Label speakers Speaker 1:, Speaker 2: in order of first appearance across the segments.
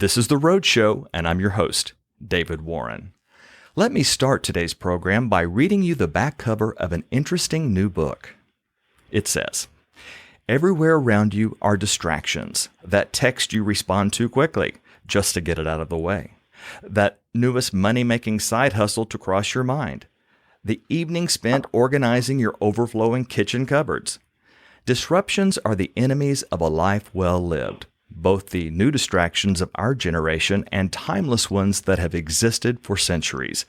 Speaker 1: This is The Road Show, and I'm your host, David Warren. Let me start today's program by reading you the back cover of an interesting new book. It says, "Everywhere around you are distractions. That text you respond to quickly, just to get it out of the way. That newest money-making side hustle to cross your mind. The evening spent organizing your overflowing kitchen cupboards. Disruptions are the enemies of a life well lived, both the new distractions of our generation and timeless ones that have existed for centuries.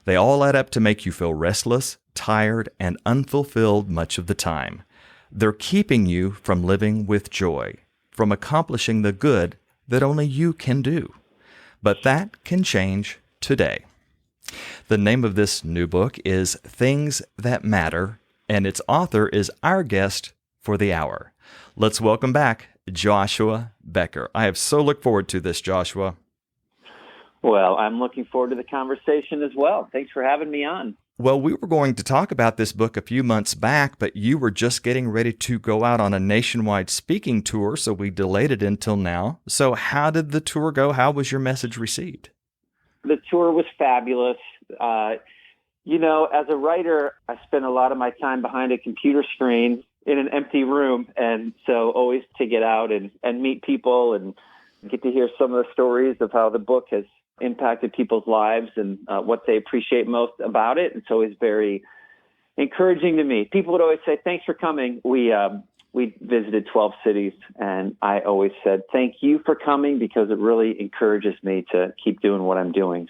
Speaker 1: They all add up to make you feel restless, tired, and unfulfilled much of the time. They're keeping you from living with joy, from accomplishing the good that only you can do. But that can change today." The name of this new book is Things That Matter, and its author is our guest for the hour. Let's welcome back Joshua Becker. I have so looked forward to this, Joshua.
Speaker 2: Well, I'm looking forward to the conversation as well. Thanks for having me on.
Speaker 1: Well, we were going to talk about this book a few months back, but you were just getting ready to go out on a nationwide speaking tour, so we delayed it until now. So how did the tour go? How was your message received?
Speaker 2: The tour was fabulous. As a writer, I spend a lot of my time behind a computer screen in an empty room. And so always to get out and meet people and get to hear some of the stories of how the book has impacted people's lives and what they appreciate most about it. It's always very encouraging to me. People would always say, "Thanks for coming." We visited 12 cities, and I always said, "Thank you for coming," because it really encourages me to keep doing what I'm doing.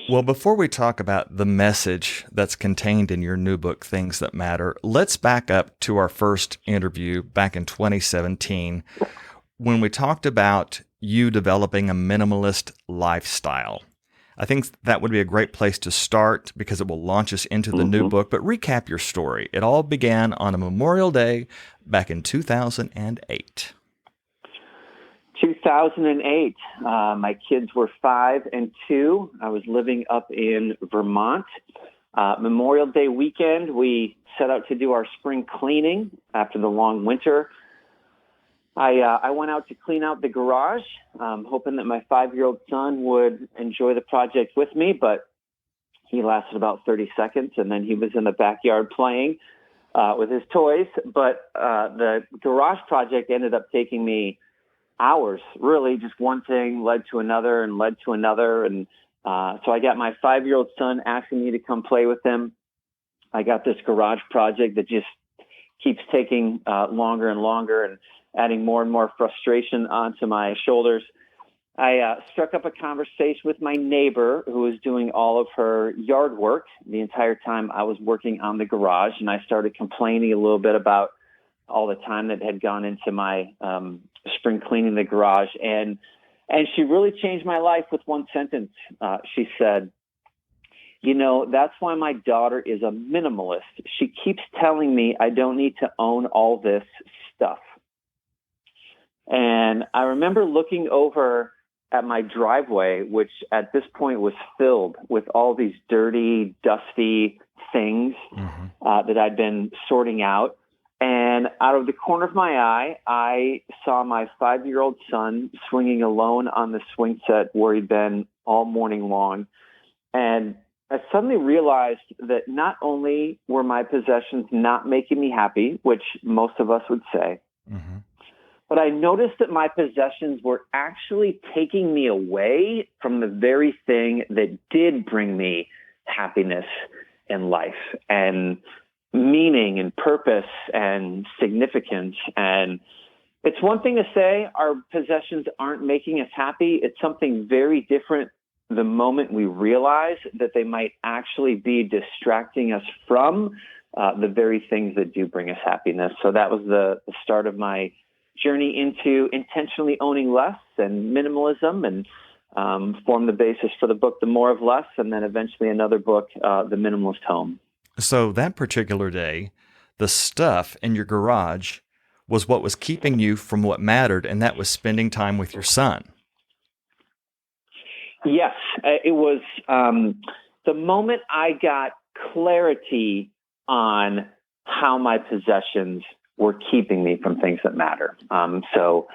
Speaker 1: Well, before we talk about the message that's contained in your new book, Things That Matter, let's back up to our first interview back in 2017 when we talked about you developing a minimalist lifestyle. I think that would be a great place to start because it will launch us into the new book, but recap your story. It all began on a Memorial Day back in 2008.
Speaker 2: 2008, my kids were 5 and 2. I was living up in Vermont. Memorial Day weekend, we set out to do our spring cleaning after the long winter. I went out to clean out the garage, hoping that my 5-year-old son would enjoy the project with me, but he lasted about 30 seconds, and then he was in the backyard playing with his toys. But the garage project ended up taking me hours. Really, just one thing led to another and led to another. And so I got my 5-year-old son asking me to come play with him. I got this garage project that just keeps taking longer and longer and adding more and more frustration onto my shoulders. I struck up a conversation with my neighbor who was doing all of her yard work the entire time I was working on the garage. And I started complaining a little bit about all the time that had gone into my spring cleaning the garage. And she really changed my life with one sentence. She said, "That's why my daughter is a minimalist. She keeps telling me I don't need to own all this stuff." And I remember looking over at my driveway, which at this point was filled with all these dirty, dusty things that I'd been sorting out. And out of the corner of my eye, I saw my 5-year-old son swinging alone on the swing set where he'd been all morning long. And I suddenly realized that not only were my possessions not making me happy, which most of us would say, but I noticed that my possessions were actually taking me away from the very thing that did bring me happiness in life and meaning and purpose and significance. And it's one thing to say our possessions aren't making us happy. It's something very different the moment we realize that they might actually be distracting us from the very things that do bring us happiness. So that was the start of my journey into intentionally owning less and minimalism, and formed the basis for the book, The More of Less, and then eventually another book, The Minimalist Home.
Speaker 1: So that particular day, the stuff in your garage was what was keeping you from what mattered, and that was spending time with your son.
Speaker 2: Yes, it was the moment I got clarity on how my possessions were keeping me from things that matter. So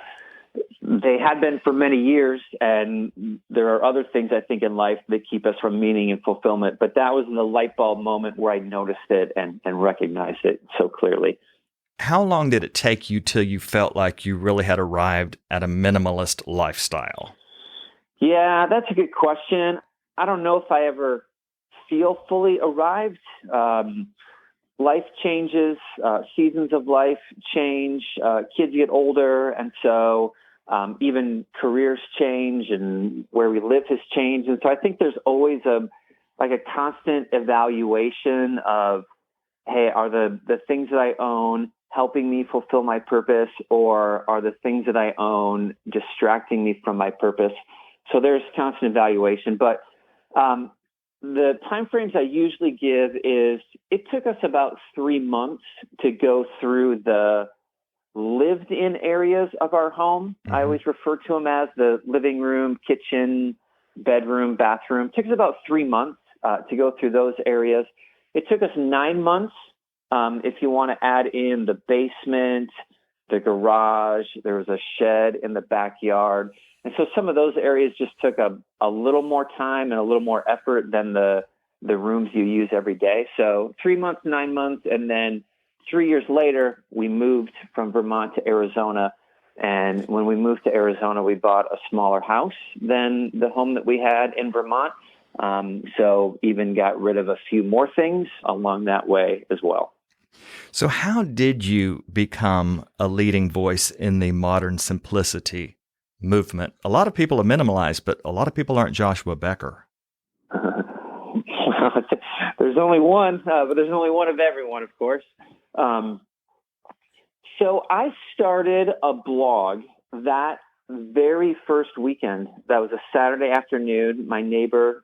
Speaker 2: They had been for many years, and there are other things I think in life that keep us from meaning and fulfillment. But that was the light bulb moment where I noticed it and recognized it so clearly.
Speaker 1: How long did it take you till you felt like you really had arrived at a minimalist lifestyle?
Speaker 2: Yeah, that's a good question. I don't know if I ever feel fully arrived. Life changes, seasons of life change, kids get older, and so even careers change, and where we live has changed. And so I think there's always a constant evaluation of, hey, are the things that I own helping me fulfill my purpose, or are the things that I own distracting me from my purpose? So there's constant evaluation. But the timeframes I usually give is it took us about 3 months to go through the lived-in areas of our home. Mm-hmm. I always refer to them as the living room, kitchen, bedroom, bathroom. It took us about 3 months to go through those areas. It took us 9 months if you want to add in the basement, the garage. There was a shed in the backyard. And so some of those areas just took a little more time and a little more effort than the rooms you use every day. So 3 months, 9 months, and then 3 years later, we moved from Vermont to Arizona. And when we moved to Arizona, we bought a smaller house than the home that we had in Vermont. So even got rid of a few more things along that way as well.
Speaker 1: So how did you become a leading voice in the modern simplicity movement? A lot of people are minimalized, but a lot of people aren't Joshua Becker.
Speaker 2: There's only one, but there's only one of everyone, of course. So I started a blog that very first weekend. That was a Saturday afternoon. My neighbor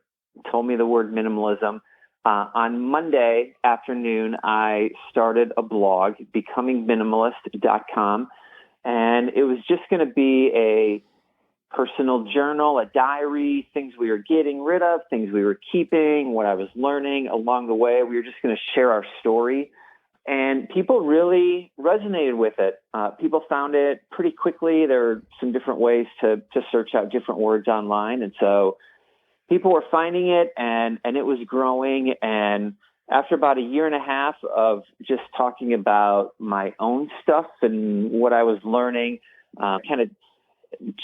Speaker 2: told me the word minimalism. On Monday afternoon, I started a blog, becomingminimalist.com, and it was just going to be a personal journal, a diary, things we were getting rid of, things we were keeping, what I was learning along the way. We were just going to share our story. And people really resonated with it. People found it pretty quickly. There are some different ways to search out different words online. And so people were finding it, and it was growing. And after about a year and a half of just talking about my own stuff and what I was learning, kind of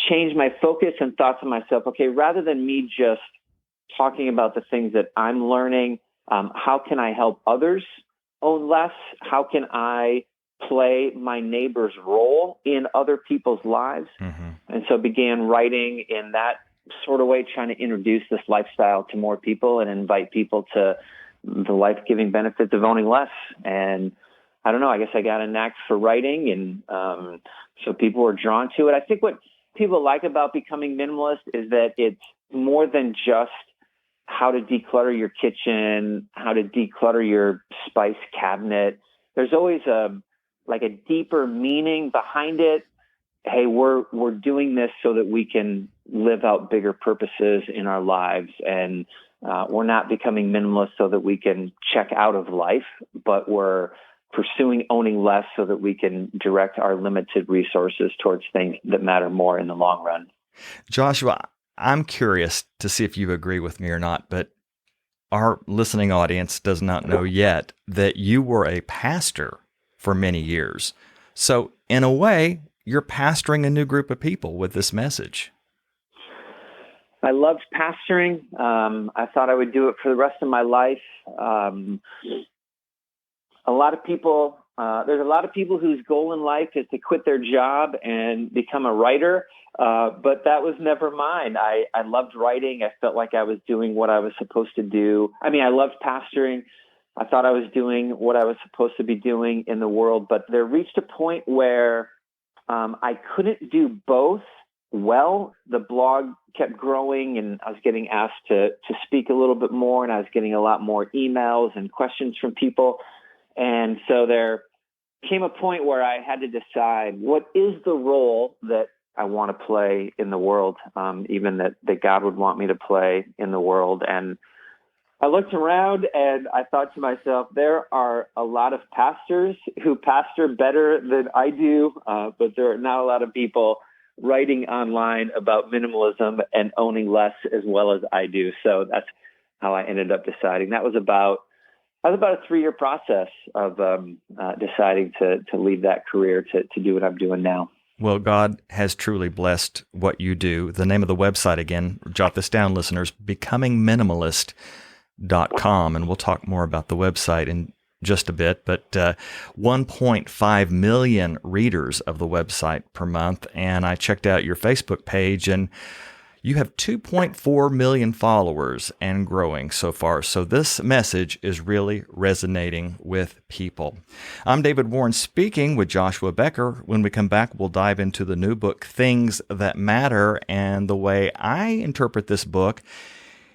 Speaker 2: changed my focus and thought to myself, okay, rather than me just talking about the things that I'm learning, how can I help others own less? How can I play my neighbor's role in other people's lives? Mm-hmm. And so began writing in that sort of way, trying to introduce this lifestyle to more people and invite people to the life-giving benefits of owning less. And I don't know, I guess I got a knack for writing, and so people were drawn to it. I think what people like about becoming minimalist is that it's more than just how to declutter your kitchen, how to declutter your spice cabinet. There's always a deeper meaning behind it. Hey, we're doing this so that we can live out bigger purposes in our lives, and we're not becoming minimalist so that we can check out of life, but we're pursuing owning less so that we can direct our limited resources towards things that matter more in the long run.
Speaker 1: Joshua, I'm curious to see if you agree with me or not, but our listening audience does not know yet that you were a pastor for many years. So in a way, you're pastoring a new group of people with this message.
Speaker 2: I loved pastoring. I thought I would do it for the rest of my life. A lot of people, there's a lot of people whose goal in life is to quit their job and become a writer. But that was never mine. I loved writing. I felt like I was doing what I was supposed to do. I mean, I loved pastoring. I thought I was doing what I was supposed to be doing in the world. But there reached a point where I couldn't do both well. The blog kept growing, and I was getting asked to speak a little bit more, and I was getting a lot more emails and questions from people. And so there came a point where I had to decide, what is the role that I want to play in the world, even that God would want me to play in the world. And I looked around and I thought to myself, there are a lot of pastors who pastor better than I do, but there are not a lot of people writing online about minimalism and owning less as well as I do. So that's how I ended up deciding. That was about a 3-year process of deciding to leave that career to do what I'm doing now.
Speaker 1: Well, God has truly blessed what you do. The name of the website again, jot this down, listeners, becomingminimalist.com. And we'll talk more about the website in just a bit. But 1.5 million readers of the website per month. And I checked out your Facebook page, and you have 2.4 million followers and growing so far. So this message is really resonating with people. I'm David Warren speaking with Joshua Becker. When we come back, we'll dive into the new book, Things That Matter. And the way I interpret this book,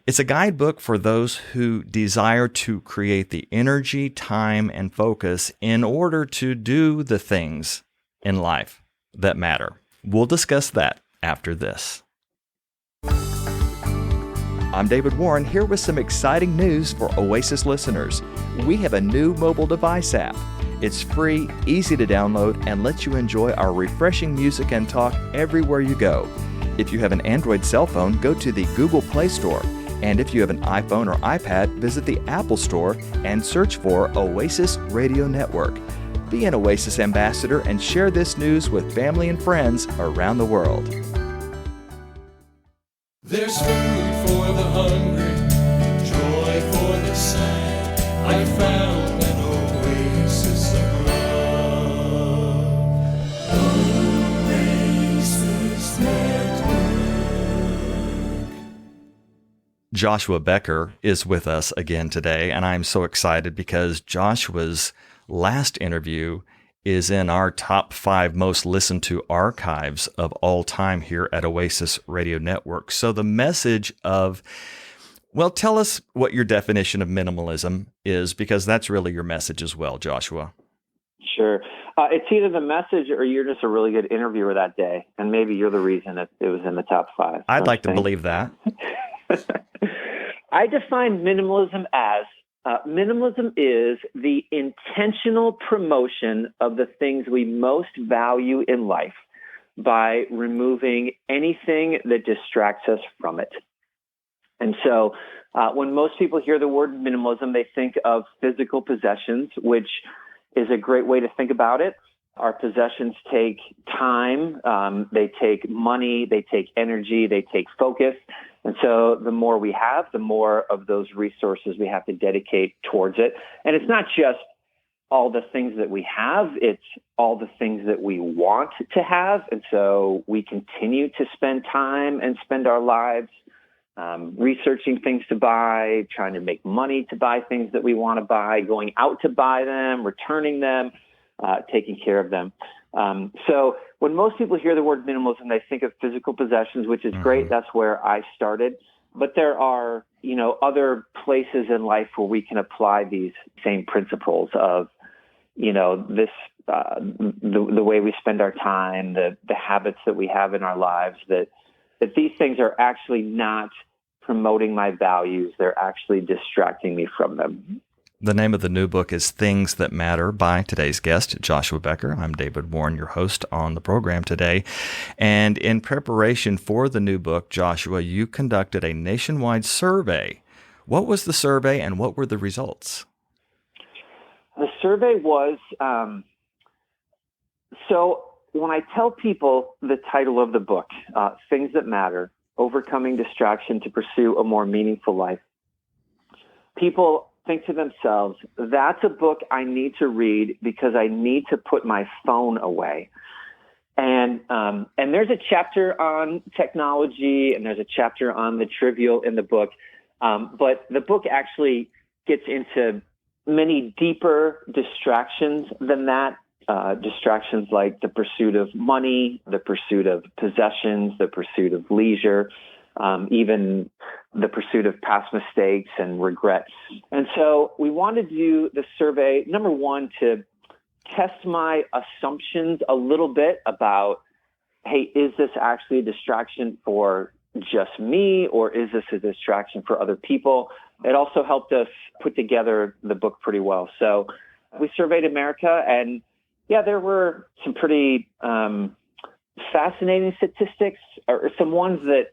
Speaker 1: it's a guidebook for those who desire to create the energy, time, and focus in order to do the things in life that matter. We'll discuss that after this. I'm David Warren, here with some exciting news for Oasis listeners. We have a new mobile device app. It's free, easy to download, and lets you enjoy our refreshing music and talk everywhere you go. If you have an Android cell phone, go to the Google Play Store. And if you have an iPhone or iPad, visit the Apple Store and search for Oasis Radio Network. Be an Oasis ambassador and share this news with family and friends around the world.
Speaker 3: There's food for the hungry, joy for the sad. I found an oasis of love. Oasis Network.
Speaker 1: Joshua Becker is with us again today, and I'm so excited because Joshua's last interview is in our top 5 most listened to archives of all time here at Oasis Radio Network. So the message of, well, tell us what your definition of minimalism is, because that's really your message as well, Joshua.
Speaker 2: Sure. It's either the message or you're just a really good interviewer that day, and maybe you're the reason that it was in the top 5.
Speaker 1: I'd like to believe that.
Speaker 2: I define minimalism as minimalism is the intentional promotion of the things we most value in life by removing anything that distracts us from it. And so when most people hear the word minimalism, they think of physical possessions, which is a great way to think about it. Our possessions take time, they take money, they take energy, they take focus. And so the more we have, the more of those resources we have to dedicate towards it. And it's not just all the things that we have, it's all the things that we want to have. And so we continue to spend time and spend our lives researching things to buy, trying to make money to buy things that we want to buy, going out to buy them, returning them, taking care of them. So when most people hear the word minimalism, they think of physical possessions, which is great. That's where I started. But there are, other places in life where we can apply these same principles of, this, the way we spend our time, the habits that we have in our lives, that these things are actually not promoting my values. They're actually distracting me from them.
Speaker 1: The name of the new book is Things That Matter by today's guest, Joshua Becker. I'm David Warren, your host on the program today. And in preparation for the new book, Joshua, you conducted a nationwide survey. What was the survey and what were the results?
Speaker 2: The survey was, so when I tell people the title of the book, Things That Matter, Overcoming Distraction to Pursue a More Meaningful Life, people think to themselves, that's a book I need to read because I need to put my phone away. And there's a chapter on technology and there's a chapter on the trivial in the book. But the book actually gets into many deeper distractions than that. Distractions like the pursuit of money, the pursuit of possessions, the pursuit of leisure, even the pursuit of past mistakes and regrets. And so we wanted to do the survey, number one, to test my assumptions a little bit about, hey, is this actually a distraction for just me, or is this a distraction for other people? It also helped us put together the book pretty well. So we surveyed America, and yeah, there were some pretty fascinating statistics, or some ones that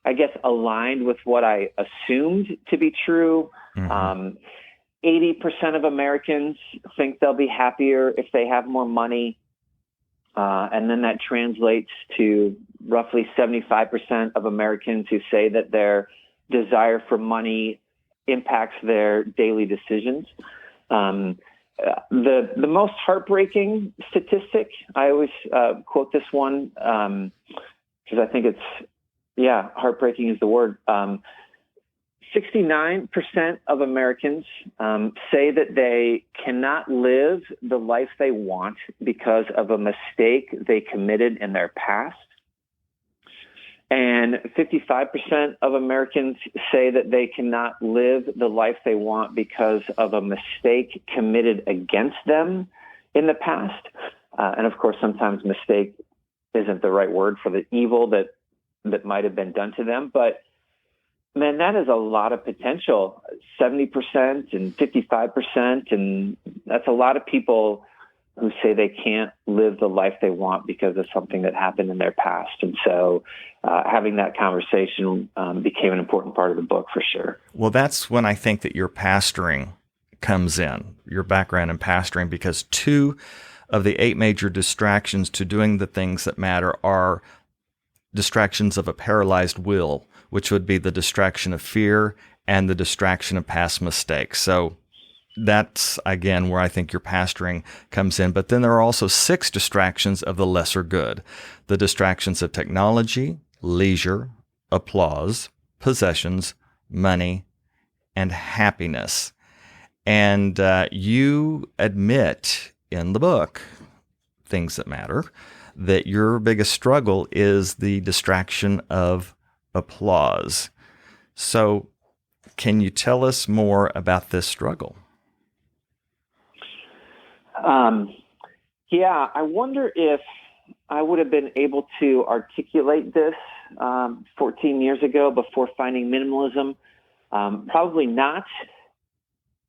Speaker 2: I guess aligned with what I assumed to be true. 80% of Americans think they'll be happier if they have more money. And then that translates to roughly 75% of Americans who say that their desire for money impacts their daily decisions. The most heartbreaking statistic, I always quote this one because I think heartbreaking is the word. 69% of Americans say that they cannot live the life they want because of a mistake they committed in their past. And 55% of Americans say that they cannot live the life they want because of a mistake committed against them in the past. And of course, sometimes mistake isn't the right word for the evil that might have been done to them. But man, that is a lot of potential, 70% and 55%. And that's a lot of people who say they can't live the life they want because of something that happened in their past. And so having that conversation became an important part of the book for sure.
Speaker 1: Well, that's when I think that your pastoring comes in, your background in pastoring, because 2 of the 8 major distractions to doing the things that matter are distractions of a paralyzed will, which would be the distraction of fear and the distraction of past mistakes. So that's, again, where I think your pastoring comes in. But then there are also 6 distractions of the lesser good. The distractions of technology, leisure, applause, possessions, money, and happiness. And you admit in the book, Things That Matter, that your biggest struggle is the distraction of applause. So can you tell us more about this struggle?
Speaker 2: I wonder if I would have been able to articulate this 14 years ago before finding minimalism. Probably not.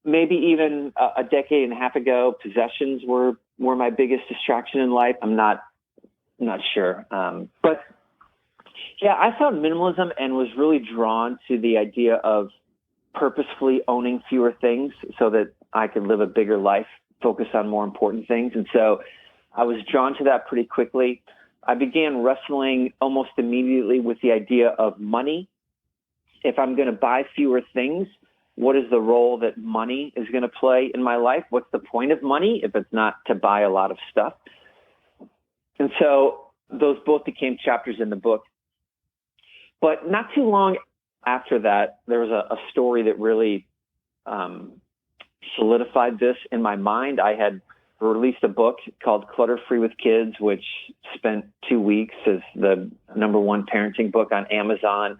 Speaker 2: Maybe even a decade and a half ago, possessions were my biggest distraction in life. I'm not sure. But I found minimalism and was really drawn to the idea of purposefully owning fewer things so that I could live a bigger life, focus on more important things. And so I was drawn to that pretty quickly. I began wrestling almost immediately with the idea of money. If I'm going to buy fewer things, what is the role that money is going to play in my life? What's the point of money if it's not to buy a lot of stuff? And so those both became chapters in the book. But not too long after that, there was a story that really solidified this in my mind. I had released a book called Clutter Free with Kids, which spent 2 weeks as the #1 parenting book on Amazon.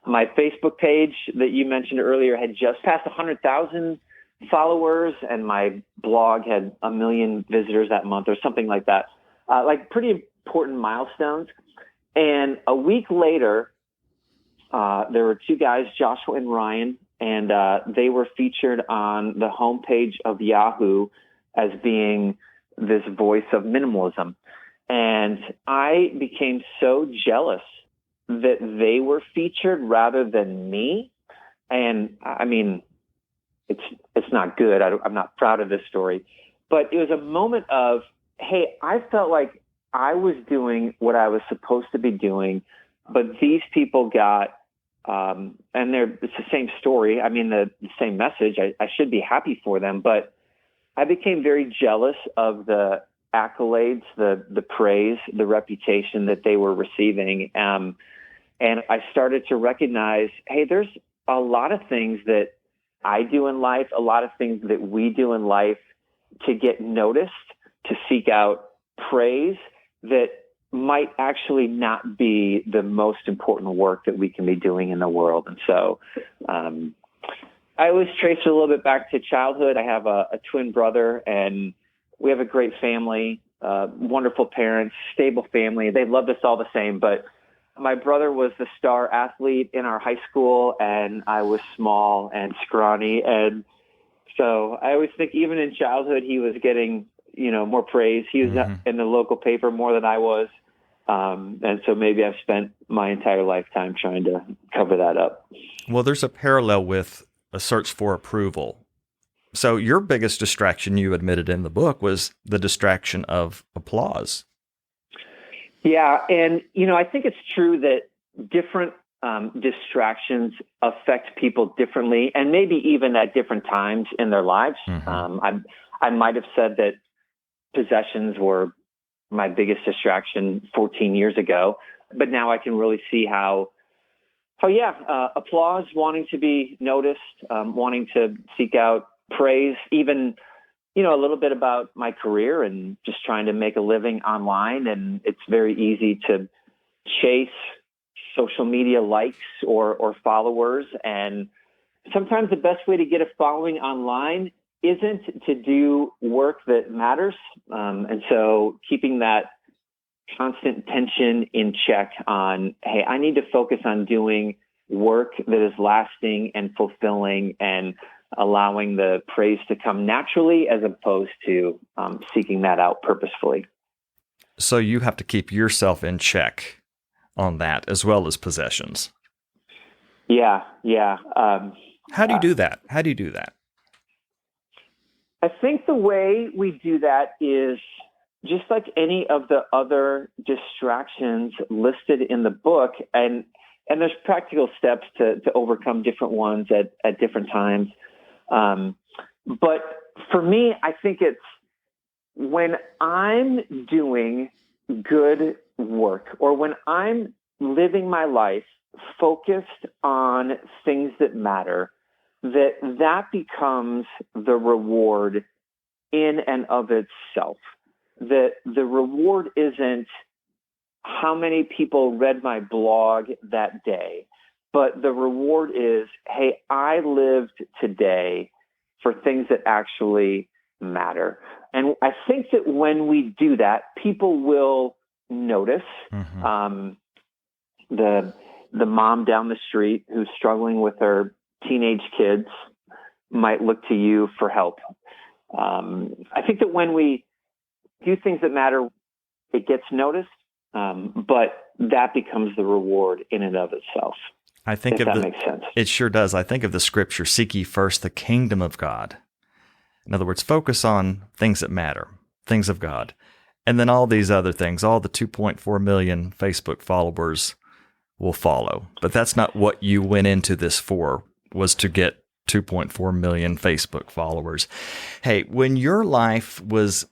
Speaker 2: My Facebook page that you mentioned earlier had just passed 100,000 followers, and my blog had 1 million visitors that month or something like that. Like pretty important milestones. And a week later, there were 2 guys, Joshua and Ryan, and they were featured on the homepage of Yahoo as being this voice of minimalism. And I became so jealous that they were featured rather than me. And I mean, it's not good. I'm not proud of this story, but it was a moment of, hey, I felt like I was doing what I was supposed to be doing, but these people got, and it's the same story. I mean, the same message. I should be happy for them, but I became very jealous of the accolades, the praise, the reputation that they were receiving. And I started to recognize, hey, there's a lot of things that I do in life, a lot of things that we do in life to get noticed, to seek out praise that might actually not be the most important work that we can be doing in the world. And so I always trace it a little bit back to childhood. I have a twin brother, and we have a great family, wonderful parents, stable family. They loved us all the same, but my brother was the star athlete in our high school, and I was small and scrawny. And so I always think even in childhood, he was getting, more praise. He was in the local paper more than I was. And so maybe I've spent my entire lifetime trying to cover that up.
Speaker 1: Well, there's a parallel with a search for approval. So your biggest distraction, you admitted in the book, was the distraction of applause.
Speaker 2: Yeah. And, I think it's true that different distractions affect people differently and maybe even at different times in their lives.
Speaker 1: Mm-hmm.
Speaker 2: I might have said that possessions were my biggest distraction 14 years ago, but now I can really see how applause, wanting to be noticed, wanting to seek out praise, even, a little bit about my career and just trying to make a living online. And it's very easy to chase social media likes or followers. And sometimes the best way to get a following online isn't to do work that matters. And so keeping that constant tension in check on, hey, I need to focus on doing work that is lasting and fulfilling and allowing the praise to come naturally as opposed to seeking that out purposefully.
Speaker 1: So you have to keep yourself in check on that as well as possessions.
Speaker 2: Yeah.
Speaker 1: How do you do that? How do you do that?
Speaker 2: I think the way we do that is just like any of the other distractions listed in the book, and there's practical steps to overcome different ones at different times. But for me, I think it's when I'm doing good work or when I'm living my life focused on things that matter, that becomes the reward in and of itself. The reward isn't how many people read my blog that day, but the reward is, hey, I lived today for things that actually matter. And I think that when we do that, people will notice.
Speaker 1: Mm-hmm.
Speaker 2: The mom down the street who's struggling with her teenage kids might look to you for help. I think that when we do things that matter, it gets noticed, but that becomes the reward in and of itself.
Speaker 1: I think
Speaker 2: if that makes sense.
Speaker 1: It sure does. I think of the scripture, seek ye first the kingdom of God. In other words, focus on things that matter, things of God. And then all these other things, all the 2.4 million Facebook followers will follow. But that's not what you went into this for, was to get 2.4 million Facebook followers. Hey, when your life was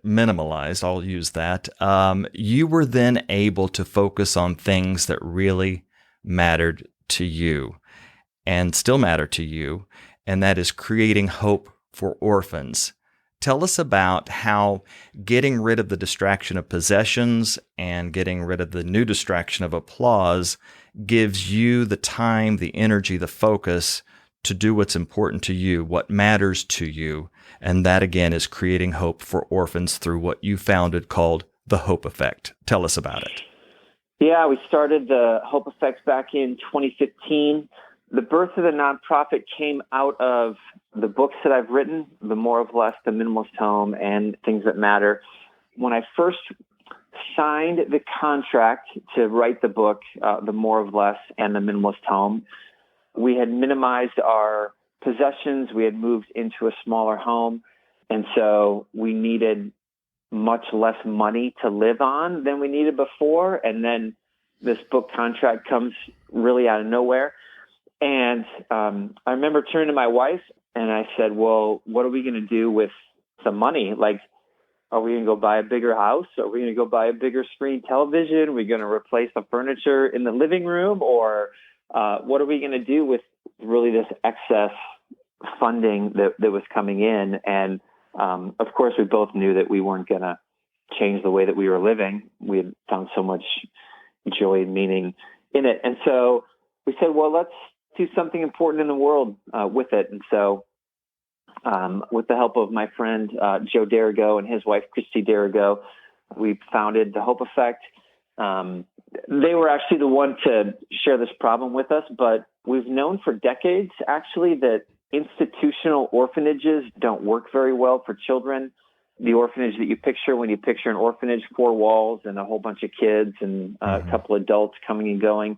Speaker 1: minimalized, I'll use that, you were then able to focus on things that really mattered to you and still matter to you, and that is creating hope for orphans. Tell us about how getting rid of the distraction of possessions and getting rid of the new distraction of applause gives you the time, the energy, the focus to do what's important to you, what matters to you. And that, again, is creating hope for orphans through what you founded called the Hope Effect. Tell us about it.
Speaker 2: Yeah, we started the Hope Effect back in 2015. The birth of the nonprofit came out of the books that I've written, The More of Less, The Minimalist Home, and Things That Matter. When I first signed the contract to write the book, The More of Less and The Minimalist Home, we had minimized our possessions. We had moved into a smaller home. And so we needed much less money to live on than we needed before. And then this book contract comes really out of nowhere. And I remember turning to my wife and I said, well, what are we going to do with the money? Like, are we going to go buy a bigger house? Are we going to go buy a bigger screen television? Are we going to replace the furniture in the living room? Or what are we going to do with really this excess funding that was coming in? And of course, we both knew that we weren't going to change the way that we were living. We had found so much joy and meaning in it. And so we said, well, let's do something important in the world with it. And so with the help of my friend Joe Derigo and his wife, Christy Derigo, we founded the Hope Effect. They were actually the one to share this problem with us, but we've known for decades, actually, that institutional orphanages don't work very well for children. the orphanage that you picture when you picture an orphanage, 4 walls and a whole bunch of kids and a couple adults coming and going,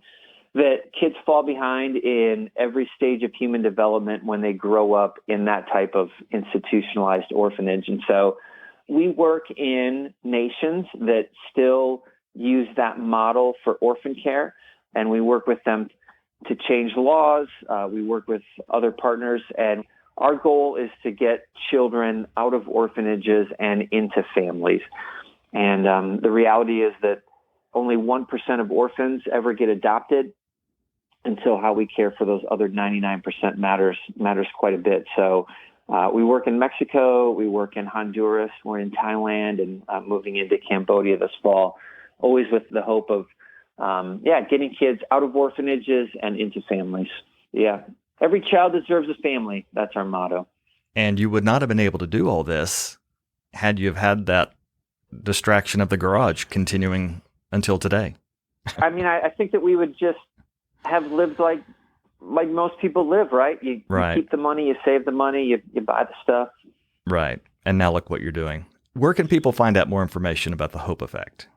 Speaker 2: that kids fall behind in every stage of human development when they grow up in that type of institutionalized orphanage. And so we work in nations that still use that model for orphan care, and we work with them to change laws. We work with other partners, and our goal is to get children out of orphanages and into families. And the reality is that only 1% of orphans ever get adopted. And so how we care for those other 99% matters quite a bit. So we work in Mexico, we work in Honduras, we're in Thailand, and moving into Cambodia this fall, always with the hope of, getting kids out of orphanages and into families. Yeah. Every child deserves a family. That's our motto.
Speaker 1: And you would not have been able to do all this had you have had that distraction of the garage continuing until today.
Speaker 2: I mean, I think that we would just have lived like most people live, right? You keep the money, you save the money, you buy the stuff.
Speaker 1: Right. And now look what you're doing. Where can people find out more information about the Hope Effect?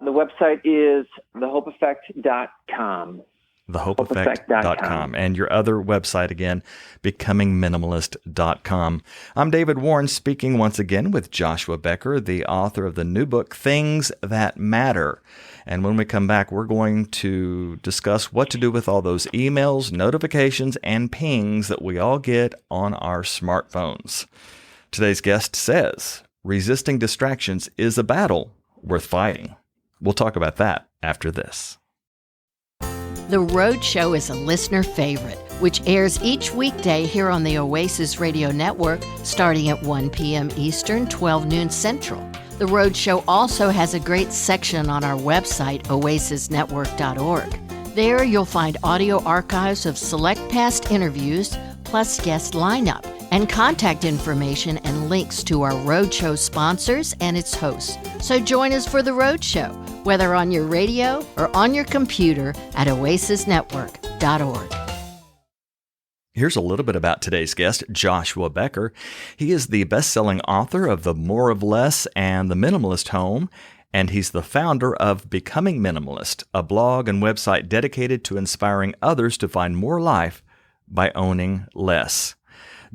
Speaker 2: The website is thehopeeffect.com.
Speaker 1: thehopeeffect.com. And your other website again, becomingminimalist.com. I'm David Warren, speaking once again with Joshua Becker, the author of the new book, Things That Matter. And when we come back, we're going to discuss what to do with all those emails, notifications, and pings that we all get on our smartphones. Today's guest says, resisting distractions is a battle worth fighting. We'll talk about that after this.
Speaker 4: The Road Show is a listener favorite, which airs each weekday here on the Oasis Radio Network, starting at 1 p.m. Eastern, 12 noon Central. The Road Show also has a great section on our website, oasisnetwork.org. There you'll find audio archives of select past interviews, plus guest lineup, and contact information and links to our Road Show sponsors and its hosts. So join us for the Road Show, whether on your radio or on your computer at oasisnetwork.org.
Speaker 1: Here's a little bit about today's guest, Joshua Becker. He is the best-selling author of The More of Less and The Minimalist Home, and he's the founder of Becoming Minimalist, a blog and website dedicated to inspiring others to find more life by owning less.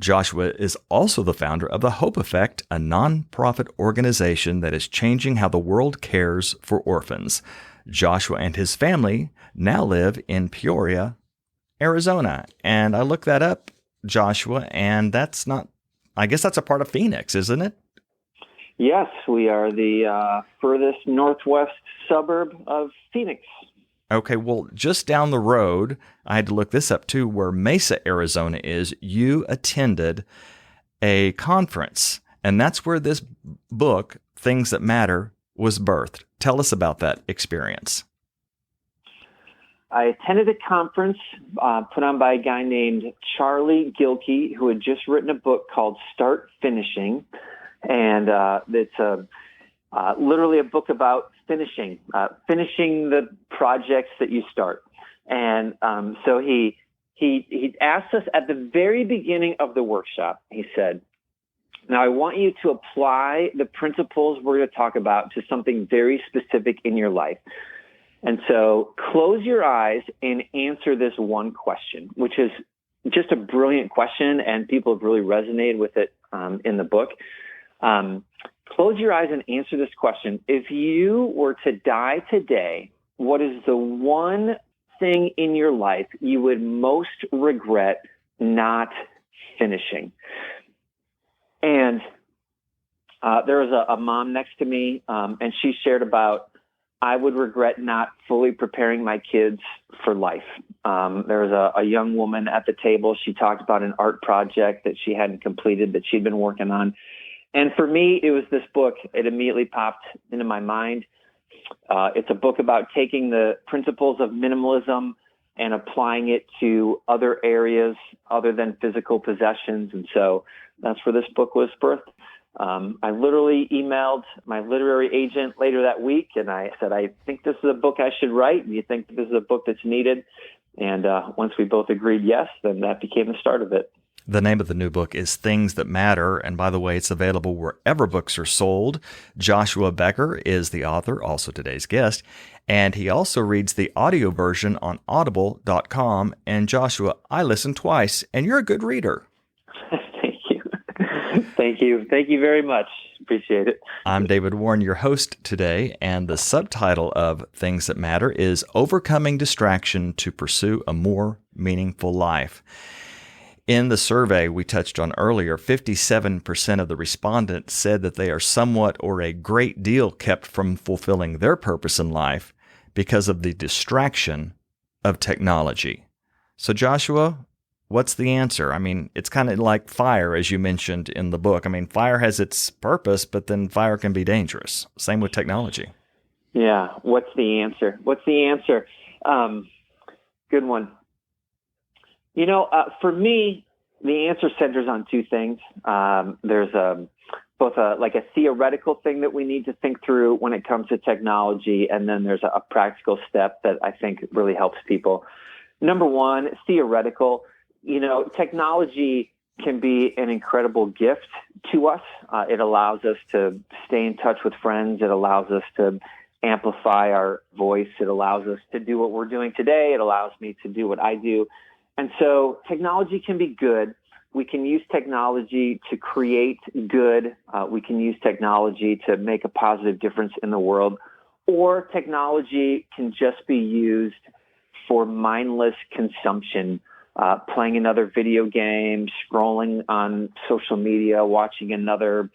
Speaker 1: Joshua is also the founder of The Hope Effect, a nonprofit organization that is changing how the world cares for orphans. Joshua and his family now live in Peoria, Arizona. And I looked that up, Joshua, and that's I guess that's a part of Phoenix, isn't it?
Speaker 2: Yes, we are the furthest northwest suburb of Phoenix.
Speaker 1: Okay, well, just down the road, I had to look this up too, where Mesa, Arizona is, you attended a conference, and that's where this book, Things That Matter, was birthed. Tell us about that experience.
Speaker 2: I attended a conference put on by a guy named Charlie Gilkey, who had just written a book called Start Finishing, and it's literally a book about finishing the projects that you start. And so he asked us at the very beginning of the workshop, he said, now I want you to apply the principles we're going to talk about to something very specific in your life. And so close your eyes and answer this one question, which is just a brilliant question, and people have really resonated with it in the book. Close your eyes and answer this question. If you were to die today, what is the one thing in your life you would most regret not finishing? And there was a mom next to me, and she shared about, I would regret not fully preparing my kids for life. There was a young woman at the table. She talked about an art project that she hadn't completed that she'd been working on. And for me, it was this book. It immediately popped into my mind. It's a book about taking the principles of minimalism and applying it to other areas other than physical possessions. And so that's where this book was birthed. I literally emailed my literary agent later that week, and I said, I think this is a book I should write. Do you think this is a book that's needed? And once we both agreed yes, then that became the start of it.
Speaker 1: The name of the new book is Things That Matter, and by the way, it's available wherever books are sold. Joshua Becker is the author, also today's guest, and he also reads the audio version on audible.com. And Joshua, I listened twice, and you're a good reader.
Speaker 2: Thank you. Thank you. Thank you very much. Appreciate it.
Speaker 1: I'm David Warren, your host today, and the subtitle of Things That Matter is Overcoming Distraction to Pursue a More Meaningful Life. In the survey we touched on earlier, 57% of the respondents said that they are somewhat or a great deal kept from fulfilling their purpose in life because of the distraction of technology. So Joshua, what's the answer? I mean, it's kind of like fire, as you mentioned in the book. I mean, fire has its purpose, but then fire can be dangerous. Same with technology.
Speaker 2: Yeah. What's the answer? Good one. For me, the answer centers on two things. There's both a theoretical thing that we need to think through when it comes to technology, and then there's a practical step that I think really helps people. Number one, theoretical. Technology can be an incredible gift to us. It allows us to stay in touch with friends. It allows us to amplify our voice. It allows us to do what we're doing today. It allows me to do what I do. And so technology can be good. We can use technology to create good. We can use technology to make a positive difference in the world. Or technology can just be used for mindless consumption, playing another video game, scrolling on social media, watching another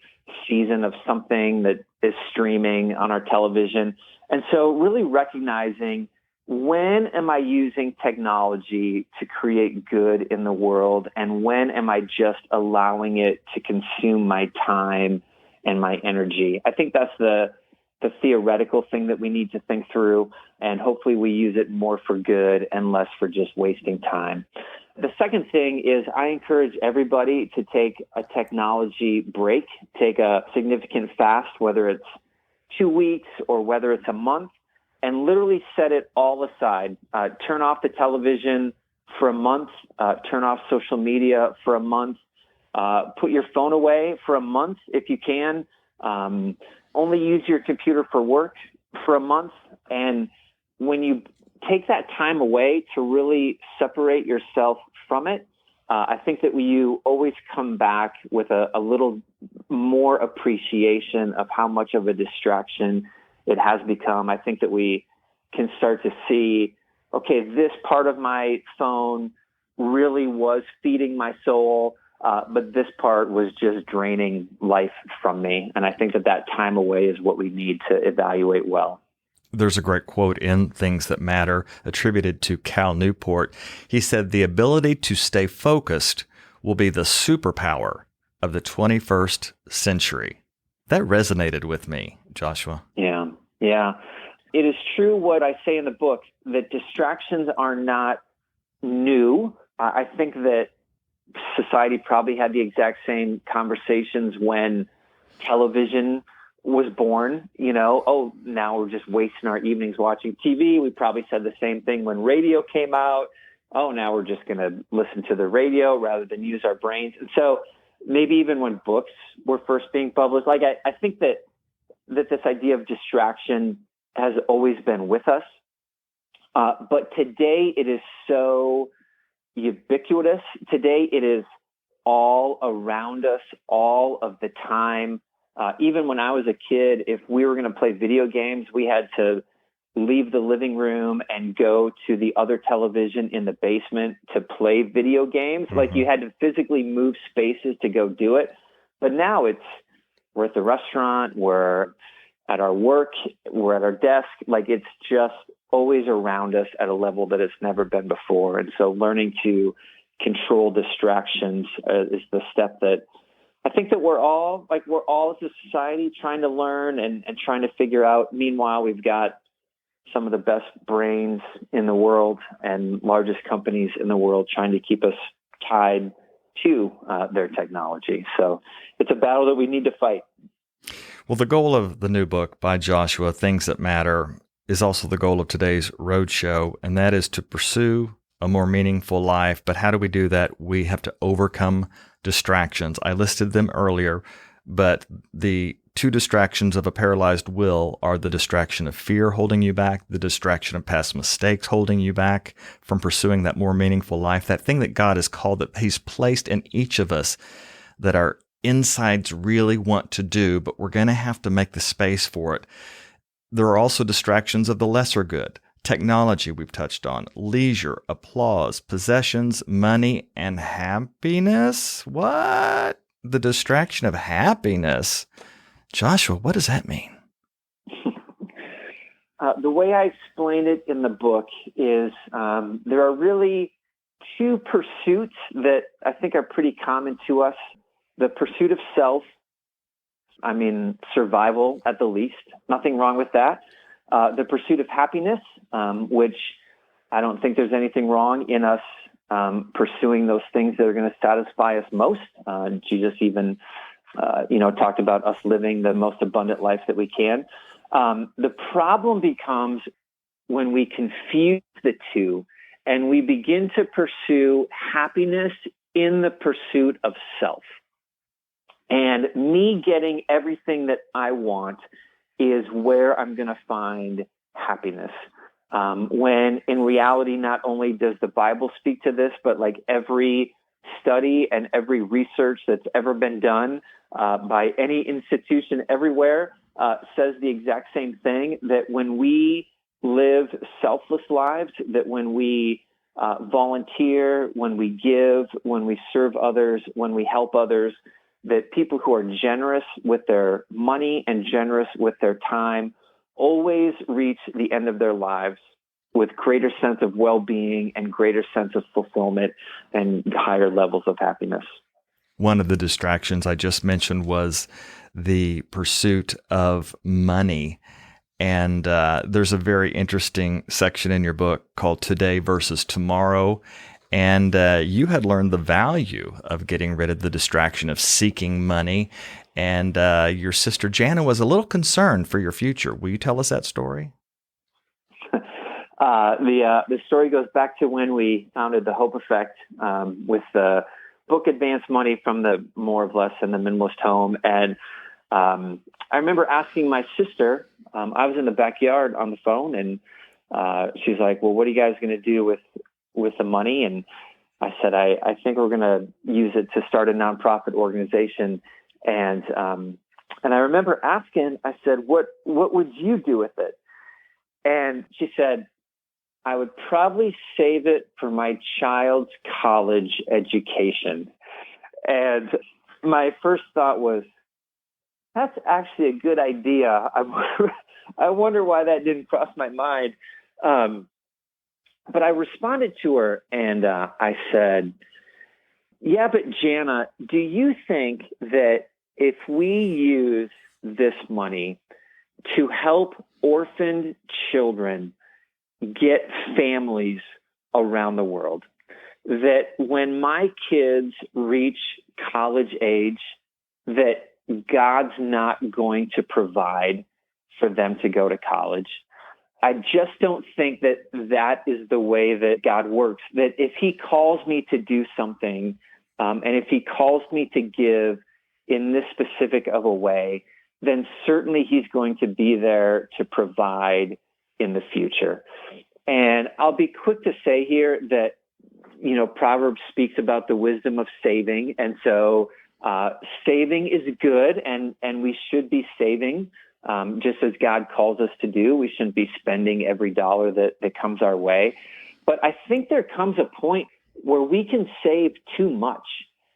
Speaker 2: season of something that is streaming on our television. And so really recognizing, when am I using technology to create good in the world, and when am I just allowing it to consume my time and my energy? I think that's the theoretical thing that we need to think through, and hopefully we use it more for good and less for just wasting time. The second thing is I encourage everybody to take a technology break, take a significant fast, whether it's 2 weeks or whether it's a month, and literally set it all aside. Turn off the television for a month, turn off social media for a month, put your phone away for a month if you can, only use your computer for work for a month. And when you take that time away to really separate yourself from it, I think that you always come back with a little more appreciation of how much of a distraction it has become. I think that we can start to see, okay, this part of my phone really was feeding my soul, but this part was just draining life from me. And I think that time away is what we need to evaluate well.
Speaker 1: There's a great quote in Things That Matter attributed to Cal Newport. He said, "The ability to stay focused will be the superpower of the 21st century." That resonated with me, Joshua.
Speaker 2: Yeah. It is true what I say in the book, that distractions are not new. I think that society probably had the exact same conversations when television was born. Now we're just wasting our evenings watching TV. We probably said the same thing when radio came out. Now we're just going to listen to the radio rather than use our brains. And so maybe even when books were first being published, I think that this idea of distraction has always been with us. But today it is so ubiquitous. Today it is all around us all of the time. Even when I was a kid, if we were going to play video games, we had to leave the living room and go to the other television in the basement to play video games. Mm-hmm. Like you had to physically move spaces to go do it. But now we're at the restaurant, we're at our work, we're at our desk. It's just always around us at a level that it's never been before. And so learning to control distractions is the step that I think that we're all as a society trying to learn and trying to figure out. Meanwhile, we've got some of the best brains in the world and largest companies in the world trying to keep us tied to their technology. So it's a battle that we need to fight.
Speaker 1: Well, the goal of the new book by Joshua, Things That Matter, is also the goal of today's roadshow, and that is to pursue a more meaningful life. But how do we do that? We have to overcome distractions. I listed them earlier, but the two distractions of a paralyzed will are the distraction of fear holding you back, the distraction of past mistakes holding you back from pursuing that more meaningful life, that thing that God has called, that He's placed in each of us that our insides really want to do, but we're going to have to make the space for it. There are also distractions of the lesser good. Technology we've touched on, leisure, applause, possessions, money, and happiness. What? The distraction of happiness. Joshua, what does that mean?
Speaker 2: The way I explain it in the book is there are really two pursuits that I think are pretty common to us. The pursuit of self, survival at the least, nothing wrong with that. The pursuit of happiness, which I don't think there's anything wrong in us pursuing those things that are going to satisfy us most. Jesus even talked about us living the most abundant life that we can. The problem becomes when we confuse the two and we begin to pursue happiness in the pursuit of self. And me getting everything that I want is where I'm going to find happiness. When in reality, not only does the Bible speak to this, but like every study and every research that's ever been done by any institution everywhere says the exact same thing, that when we live selfless lives, that when we volunteer, when we give, when we serve others, when we help others, that people who are generous with their money and generous with their time always reach the end of their lives with greater sense of well-being and greater sense of fulfillment and higher levels of happiness.
Speaker 1: One of the distractions I just mentioned was the pursuit of money. And there's a very interesting section in your book called Today versus Tomorrow. And you had learned the value of getting rid of the distraction of seeking money. And your sister Jana was a little concerned for your future. Will you tell us that story?
Speaker 2: The story goes back to when we founded the Hope Effect with the book advance money from the More of Less and the Minimalist Home. And I remember asking my sister, I was in the backyard on the phone, and she's like, well, what are you guys going to do with the money? And I said, I think we're going to use it to start a nonprofit organization. And I remember asking, I said, what would you do with it? And she said, I would probably save it for my child's college education. And my first thought was, that's actually a good idea. I wonder why that didn't cross my mind. But I responded to her and I said, yeah, but Jana, do you think that if we use this money to help orphaned children get families around the world, that when my kids reach college age, that God's not going to provide for them to go to college? I just don't think that that is the way that God works, that if He calls me to do something, and if He calls me to give in this specific of a way, then certainly He's going to be there to provide in the future. And I'll be quick to say here that, Proverbs speaks about the wisdom of saving. And so saving is good, and we should be saving. Just as God calls us to do. We shouldn't be spending every dollar that comes our way. But I think there comes a point where we can save too much.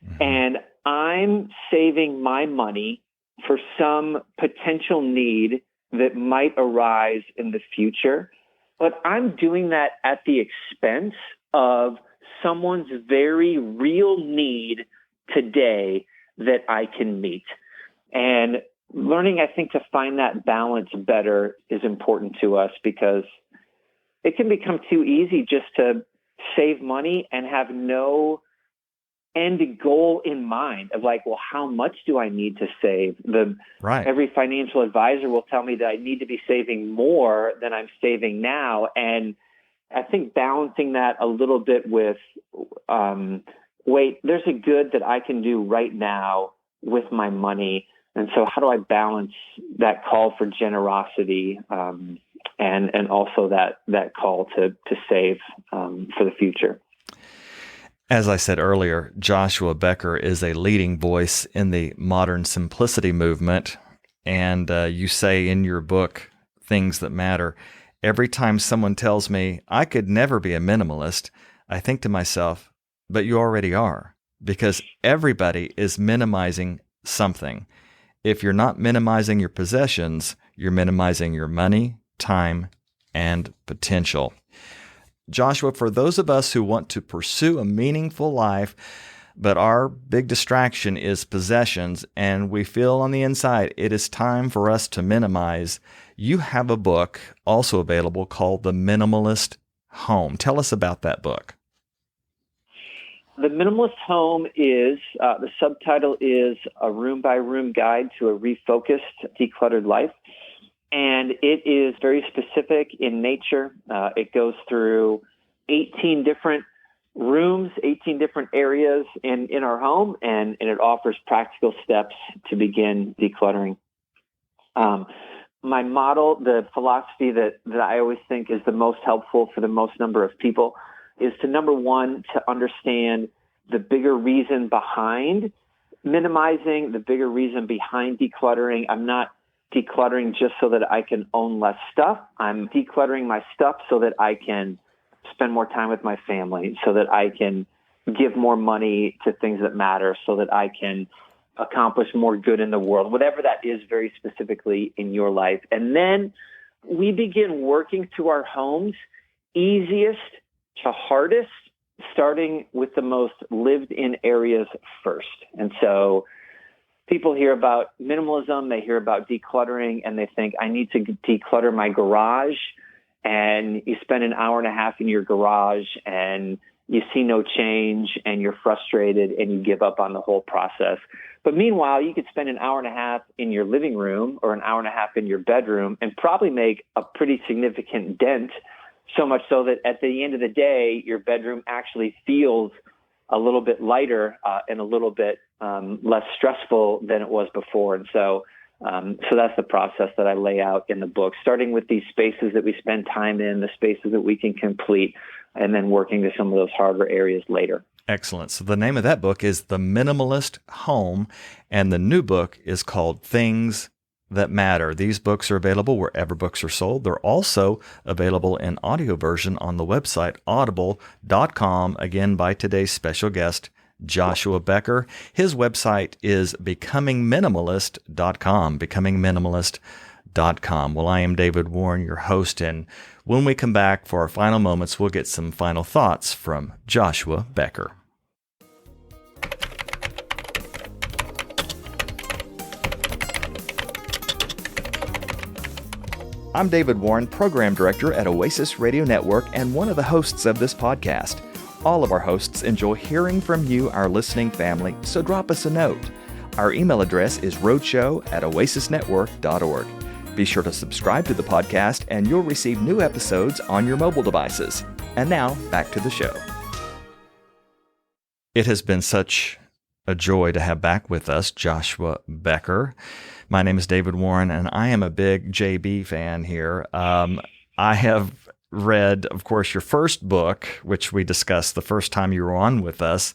Speaker 2: Mm-hmm. And I'm saving my money for some potential need that might arise in the future. But I'm doing that at the expense of someone's very real need today that I can meet. And learning, I think, to find that balance better is important to us, because it can become too easy just to save money and have no end goal in mind of like, well, how much do I need to save?
Speaker 1: Right.
Speaker 2: Every financial advisor will tell me that I need to be saving more than I'm saving now. And I think balancing that a little bit with, wait, there's a good that I can do right now with my money. And so how do I balance that call for generosity and also that call to save for the future?
Speaker 1: As I said earlier, Joshua Becker is a leading voice in the modern simplicity movement. And you say in your book, Things That Matter, every time someone tells me I could never be a minimalist, I think to myself, but you already are, because everybody is minimizing something. If you're not minimizing your possessions, you're minimizing your money, time, and potential. Joshua, for those of us who want to pursue a meaningful life, but our big distraction is possessions, and we feel on the inside it is time for us to minimize, you have a book also available called The Minimalist Home. Tell us about that book.
Speaker 2: The Minimalist Home is, the subtitle is A Room-by-Room Guide to a Refocused, Decluttered Life. And it is very specific in nature. It goes through 18 different rooms, 18 different areas in our home, and it offers practical steps to begin decluttering. My model, the philosophy that I always think is the most helpful for the most number of people, is to, number one, to understand the bigger reason behind minimizing, the bigger reason behind decluttering. I'm not decluttering just so that I can own less stuff. I'm decluttering my stuff so that I can spend more time with my family, so that I can give more money to things that matter, so that I can accomplish more good in the world, whatever that is very specifically in your life. And then we begin working through our homes, easiest to hardest, starting with the most lived in areas first. And so people hear about minimalism, they hear about decluttering, and they think, I need to declutter my garage. And you spend an hour and a half in your garage and you see no change and you're frustrated and you give up on the whole process. But meanwhile, you could spend an hour and a half in your living room or an hour and a half in your bedroom and probably make a pretty significant dent, so much so that at the end of the day, your bedroom actually feels a little bit lighter and a little bit less stressful than it was before. And so that's the process that I lay out in the book, starting with these spaces that we spend time in, the spaces that we can complete, and then working to some of those harder areas later.
Speaker 1: Excellent. So the name of that book is The Minimalist Home, and the new book is called Things That Matter. These books are available wherever books are sold. They're also available in audio version on the website audible.com, again by today's special guest, Joshua Becker. His website is becomingminimalist.com, becomingminimalist.com. Well, I am David Warren, your host, and when we come back for our final moments, we'll get some final thoughts from Joshua Becker. I'm David Warren, Program Director at Oasis Radio Network and one of the hosts of this podcast. All of our hosts enjoy hearing from you, our listening family, so drop us a note. Our email address is roadshow@oasisnetwork.org. Be sure to subscribe to the podcast and you'll receive new episodes on your mobile devices. And now, back to the show. It has been such a joy to have back with us Joshua Becker. My name is David Warren, and I am a big JB fan here. I have read, of course, your first book, which we discussed the first time you were on with us,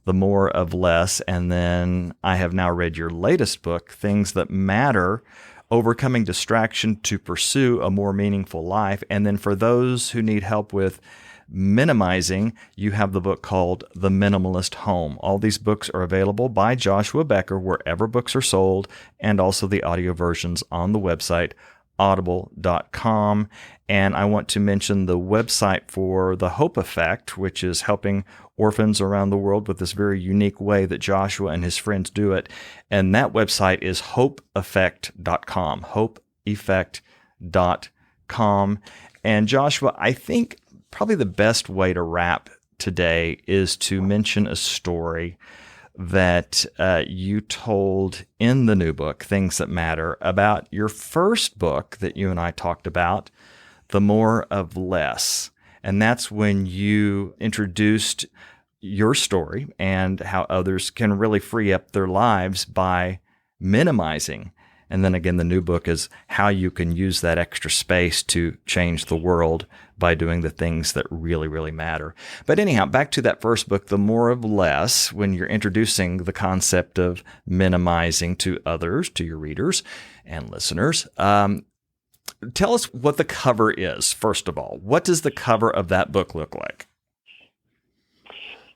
Speaker 1: The More of Less, and then I have now read your latest book, Things That Matter, Overcoming Distraction to Pursue a More Meaningful Life. And then for those who need help with minimizing, you have the book called The Minimalist Home. All these books are available by Joshua Becker wherever books are sold, and also the audio versions on the website audible.com. And I want to mention the website for the Hope Effect, which is helping orphans around the world with this very unique way that Joshua and his friends do it. And that website is hopeeffect.com, hopeeffect.com. And Joshua, I think probably the best way to wrap today is to mention a story that you told in the new book, Things That Matter, about your first book that you and I talked about, The More of Less. And that's when you introduced your story and how others can really free up their lives by minimizing. And then again, the new book is how you can use that extra space to change the world by doing the things that really, really matter. But anyhow, back to that first book, The More of Less, when you're introducing the concept of minimizing to others, to your readers and listeners. Tell us what the cover is, first of all. What does the cover of that book look like?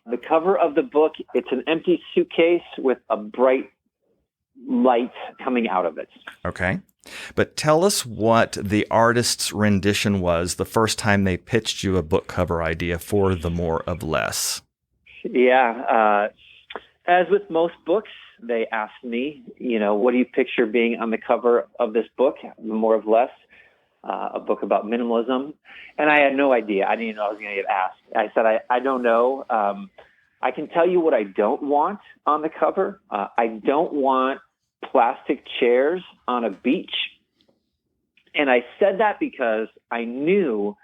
Speaker 2: The cover of the book, it's an empty suitcase with a bright light coming out of it.
Speaker 1: Okay. But tell us what the artist's rendition was the first time they pitched you a book cover idea for The More of Less.
Speaker 2: Yeah. As with most books, they asked me, what do you picture being on the cover of this book, The More of Less, a book about minimalism? And I had no idea. I didn't even know I was going to get asked. I said, I don't know. I can tell you what I don't want on the cover. I don't want plastic chairs on a beach. And I said that because I knew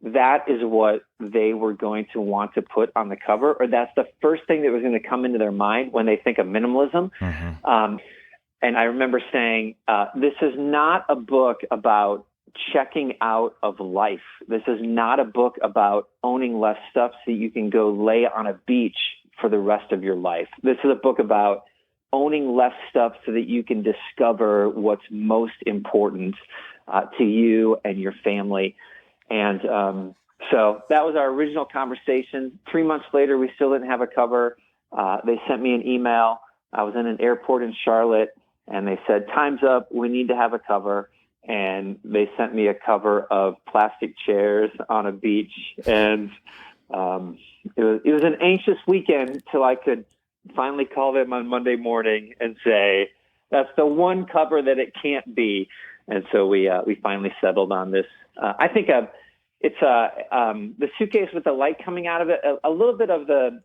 Speaker 2: that is what they were going to want to put on the cover, or that's the first thing that was going to come into their mind when they think of minimalism. Mm-hmm. And I remember saying, this is not a book about checking out of life. This is not a book about owning less stuff so you can go lay on a beach for the rest of your life. This is a book about owning less stuff so that you can discover what's most important to you and your family. And so that was our original conversation. 3 months later, we still didn't have a cover. They sent me an email. I was in an airport in Charlotte, and they said, time's up. We need to have a cover. And they sent me a cover of plastic chairs on a beach. And it was an anxious weekend till I could finally call them on Monday morning and say, that's the one cover that it can't be. And so we finally settled on this. I think it's the suitcase with the light coming out of it, a little bit of the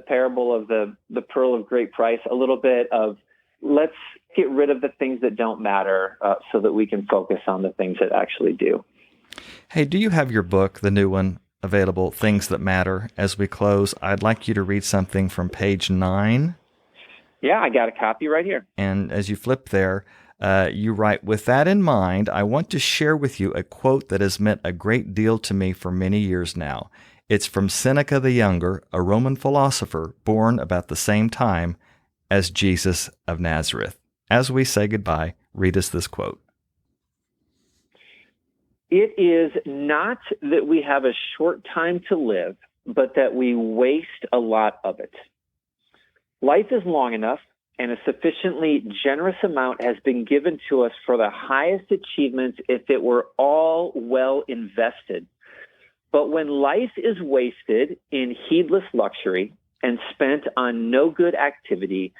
Speaker 2: parable of the pearl of great price, a little bit of let's get rid of the things that don't matter so that we can focus on the things that actually do.
Speaker 1: Hey, do you have your book, the new one, available, Things That Matter? As we close, I'd like you to read something from page 9.
Speaker 2: Yeah, I got a copy right here.
Speaker 1: And as you flip there, you write, with that in mind, I want to share with you a quote that has meant a great deal to me for many years now. It's from Seneca the Younger, a Roman philosopher born about the same time as Jesus of Nazareth. As we say goodbye, read us this quote.
Speaker 2: It is not that we have a short time to live, but that we waste a lot of it. Life is long enough, and a sufficiently generous amount has been given to us for the highest achievements if it were all well invested. But when life is wasted in heedless luxury and spent on no good activity,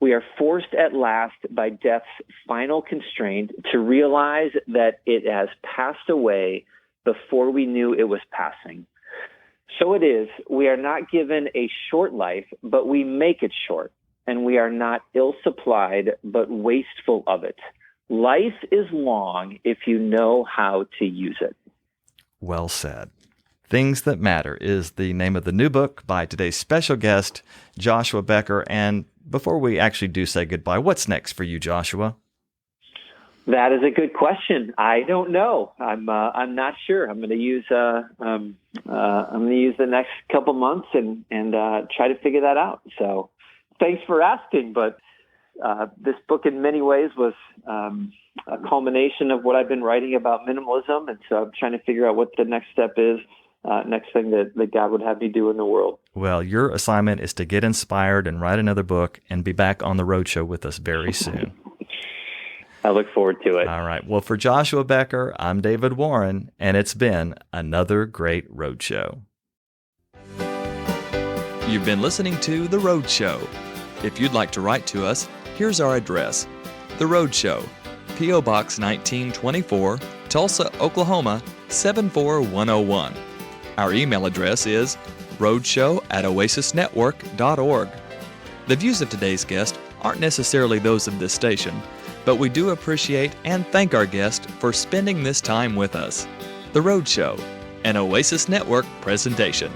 Speaker 2: we are forced at last by death's final constraint to realize that it has passed away before we knew it was passing. So it is, we are not given a short life, but we make it short, and we are not ill-supplied, but wasteful of it. Life is long if you know how to use it.
Speaker 1: Well said. Things That Matter is the name of the new book by today's special guest, Joshua Becker. And before we actually do say goodbye, what's next for you, Joshua?
Speaker 2: That is a good question. I don't know. I'm not sure. I'm going to use the next couple months and try to figure that out. So, thanks for asking. But this book, in many ways, was a culmination of what I've been writing about minimalism, and so I'm trying to figure out what the next step is. Next thing that God would have me do in the world. Well, your assignment is to get inspired and write another book and be back on the roadshow with us very soon. I look forward to it. All right. Well, for Joshua Becker, I'm David Warren, and it's been another great roadshow.
Speaker 1: You've been listening to The Roadshow. If you'd like to write to us, here's our address. The Roadshow, P.O. Box 1924, Tulsa, Oklahoma, 74101. Our email address is roadshow@oasisnetwork.org. The views of today's guest aren't necessarily those of this station, but we do appreciate and thank our guest for spending this time with us. The Roadshow,
Speaker 5: an Oasis Network presentation.